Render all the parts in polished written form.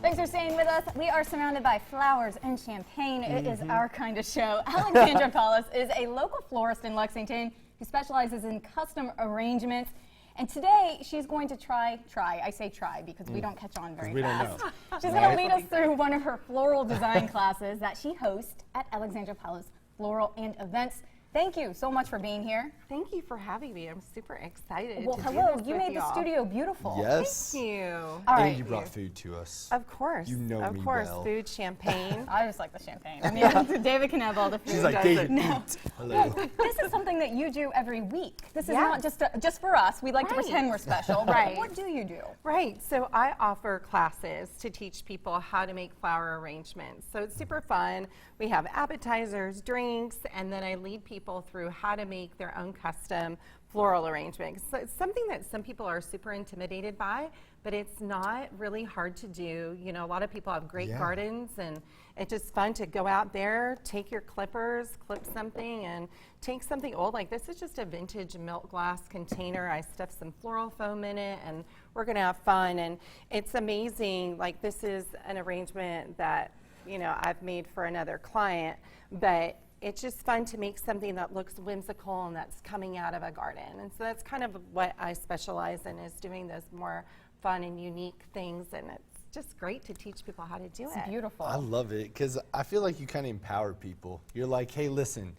Thanks for staying with us. We are surrounded by flowers and champagne. It is our kind of show. Alexandra Pallos is a local florist in Lexington who specializes in custom arrangements. And today, she's going to try, I say try because we don't catch on very fast. She's going to lead us through one of her floral design classes that she hosts at Alexandra Pallos Floral and Events. Thank you so much for being here. Thank you for having me. I'm super excited. Well, hello. You made the studio beautiful. Yes. Thank you. All right. And you brought food to us. Of course. You know of me course. well. Food, champagne. I just like the champagne. I mean, David can have all the food. She's like, David, eat. Hello. This is something that you do every week. This is not just for us. We like to pretend we're special. Right. What do you do? Right. So I offer classes to teach people how to make flower arrangements. So it's super fun. We have appetizers, drinks, and then I lead people through how to make their own custom floral arrangements. So it's something that some people are super intimidated by, but it's not really hard to do. You know, a lot of people have great gardens, and it's just fun to go out there, take your clippers, clip something, and take something old. Like this is just a vintage milk glass container. I stuffed some floral foam in it, and we're gonna have fun. And it's amazing. Like this is an arrangement that, you know, I've made for another client, but it's just fun to make something that looks whimsical and that's coming out of a garden. And so that's kind of what I specialize in, is doing those more fun and unique things, and it's just great to teach people how to do it. It's beautiful. I love it because I feel like you kind of empower people. You're like, hey, listen,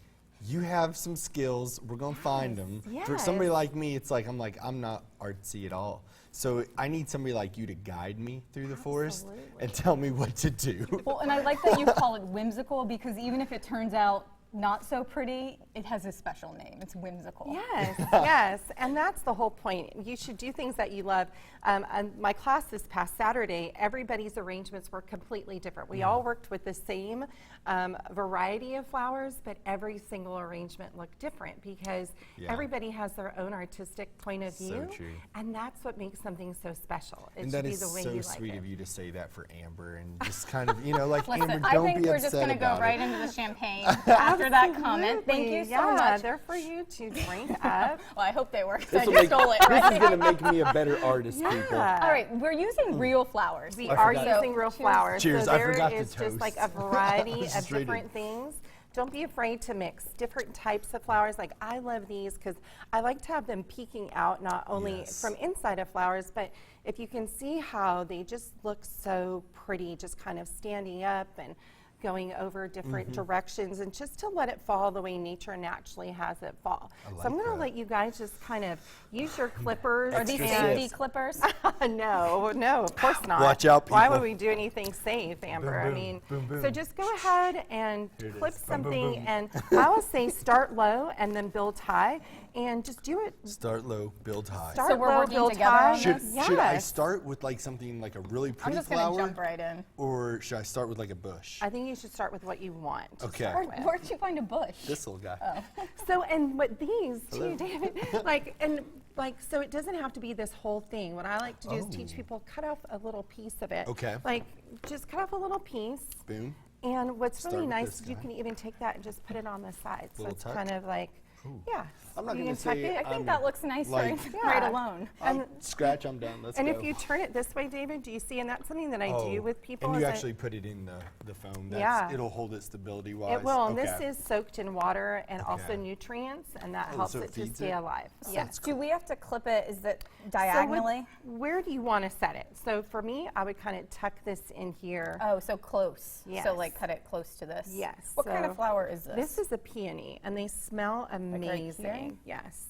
you have some skills. We're going to find them. For somebody like me, it's like, I'm not artsy at all. So I need somebody like you to guide me through the forest and tell me what to do. Well, and I like that you call it whimsical, because even if it turns out not so pretty, it has a special name. It's whimsical. Yes, yes, and that's the whole point. You should do things that you love. And my class this past Saturday, everybody's arrangements were completely different. We all worked with the same variety of flowers, but every single arrangement looked different because everybody has their own artistic point of view, and that's what makes something so special. It and should that be is the way so you like sweet it. of you to say that for Amber, and just kind of, you know, like, Listen, Amber, I don't think be we're upset just going to go about right it. into the champagne after that comment. Thank you so much. They're for you to drink up. Well, I hope they work. This I will just make- stole it, This right? is going to make me a better artist, people. All right, we're using real flowers. We here. are forgot. using real flowers. Cheers, So I there forgot to is just like a toast. variety Just of straight in. different things. Don't be afraid to mix different types of flowers. Like I love these because I like to have them peeking out not only from inside of flowers, but if you can see how they just look so pretty, just kind of standing up and going over different directions, and just to let it fall the way nature naturally has it fall. So I'm going to let you guys just kind of use your clippers. Are these Extra safety sips. clippers? No, of course not. Watch out, Why people. would we do anything safe, Amber? Boom, I boom, mean, boom, boom. so just go ahead and Here it clip is. Boom, something, boom, boom. and I will say start low and then build high, and just do it. Start low, build high. Start So we're low, working build together high. on Should, this? should I Yes. start with like something like a really I'm pretty just going flower? to jump right in. Or should I start with like a bush? I think you should start with what you want. to Okay. start with. Where'd you find a bush? This little guy. So, and what these Hello. too, David, so it doesn't have to be this whole thing. What I like to do is teach people, cut off a little piece of it. Okay. Like, just cut off a little piece. Boom. And what's Start really with nice this is you guy. can even take that and just put it on the side. So Little it's tuck? kind of like, yeah. I'm not you gonna can tuck say it. I think I'm that looks nice like- right alone. And, Scratch, I'm done. Let's and go. if you turn it this way, David, do you see? And that's something that I do with people. And you is I- actually put it in the foam. That's, Yeah. It'll hold it stability-wise. It will, and Okay. this is soaked in water and also Okay. nutrients, and that Oh, helps so it it to feeds stay it? alive. Oh, Yes. that's Do we have to clip it? Is it So diagonally? where do you want to set it? So for me, I would kind of tuck this in here. Oh, so close. Yes. So like cut it close to this. Yes. What kind so of flower is this? This is a peony, and they smell right amazing. here? Yes.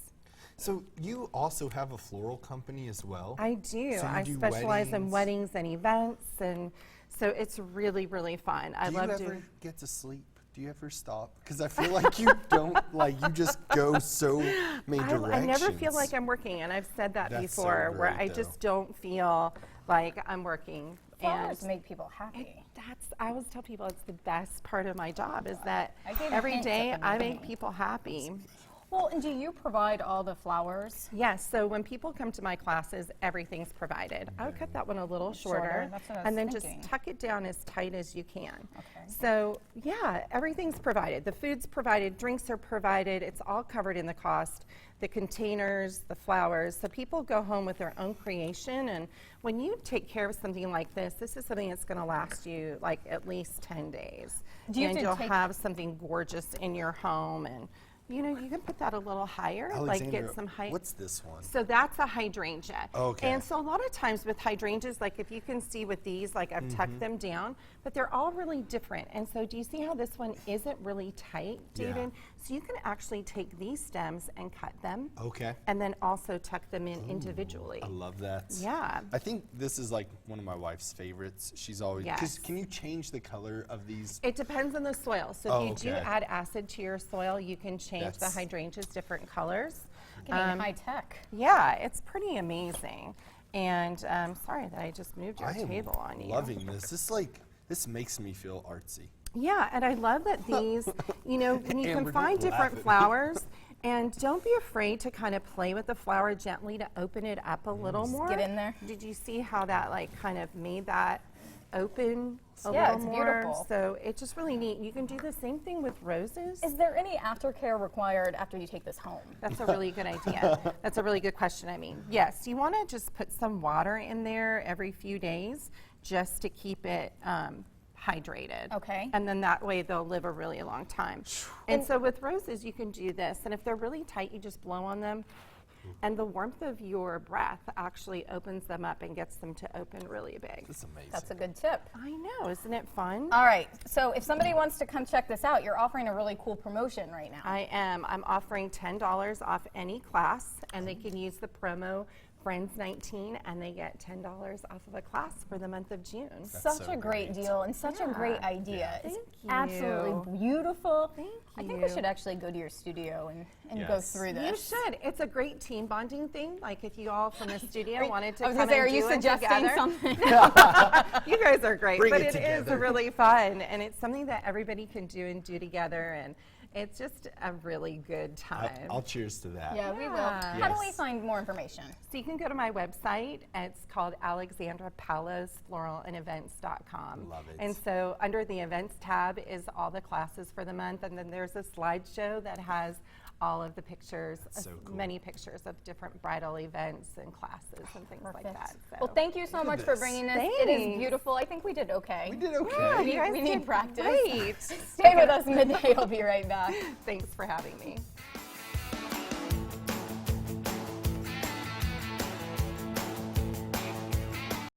So you also have a floral company as well? I do. So you I do specialize in weddings? weddings and events, and so it's really, really fun. I Do love you ever doing. get to sleep? Do you ever stop? Because I feel like you don't, like you just go so many directions. I never feel like I'm working, and I've said that That's so before, where great, I though. just don't feel like I'm working. Flowers And make people happy. I always tell people it's the best part of my job is that I gave a every hint day at the I make beginning. people happy. Well, and do you provide all the flowers? Yes, so when people come to my classes, everything's provided. I would cut that one a little shorter, That's what I was and then thinking. just tuck it down as tight as you can. Okay. So yeah, everything's provided. The food's provided, drinks are provided, it's all covered in the cost. The containers, the flowers, so people go home with their own creation, and when you take care of something like this is something that's gonna last you like at least 10 days. Do you have and to you'll take- have something gorgeous in your home, and you know, you can put that a little higher, like Alexandra, get some height. what's this one? So that's a hydrangea. Okay. And so a lot of times with hydrangeas, like if you can see with these, like I've tucked them down, but they're all really different. And so do you see how this one isn't really tight, Yeah. David? So you can actually take these stems and cut them. Okay. And then also tuck them in individually. I love that. Yeah. I think this is like one of my wife's favorites. She's always, Yes. can you change the color of these? It depends on the soil. So Oh, if you do okay. add acid to your soil, you can change the That's- hydrangeas different colors. Getting high tech. Yeah, it's pretty amazing. And sorry that I just moved your I am table on you. loving this. This makes me feel artsy. Yeah, and I love that these, you know, when you Amber, can find don't different laugh at me. flowers, and don't be afraid to kind of play with the flower gently to open it up a little more. get in there. Did you see how that like kind of made that open a Yeah, little it's more? beautiful. So it's just really neat. You can do the same thing with roses. Is there any aftercare required after you take this home? That's a really good idea. That's a really good question. I mean, yes, you want to just put some water in there every few days just to keep it hydrated. Okay. And then that way they'll live a really long time. And so with roses, you can do this. And if they're really tight, you just blow on them. And the warmth of your breath actually opens them up and gets them to open really big. That's amazing. That's a good tip. I know, isn't it fun? All right, so if somebody wants to come check this out, you're offering a really cool promotion right now. I am. I'm offering $10 off any class, and they can use the promo Friends19, and they get $10 off of a class for the month of June. Such so a great great. deal and such a great idea. It's Thank absolutely you. beautiful. Thank I think we you. should actually go to your studio and go Yes. through You this. should. It's a great team bonding thing. Like if you all from the studio wanted to I was come gonna say, and are you do it suggesting together. something? You guys are great, Bring but it it is together. really fun, and it's something that everybody can do and do together, and it's just a really good time. I'll cheers to that. Yeah, we will. Yeah. How do we Yes. find more information? So you can go to my website. It's called Alexandra Pallos floralandevents.com. Love it. And so under the events tab is all the classes for the month, and then there's a slideshow that has all of the pictures, That's so cool. many pictures of different bridal events and classes and things like Perfect. that. So. Well, thank you so Look at much for this. bringing this. It is Thanks. beautiful. I think we did okay. We did okay. Yeah, you guys we need did practice. Great. Stay with us midday. I'll be right back. Thanks for having me.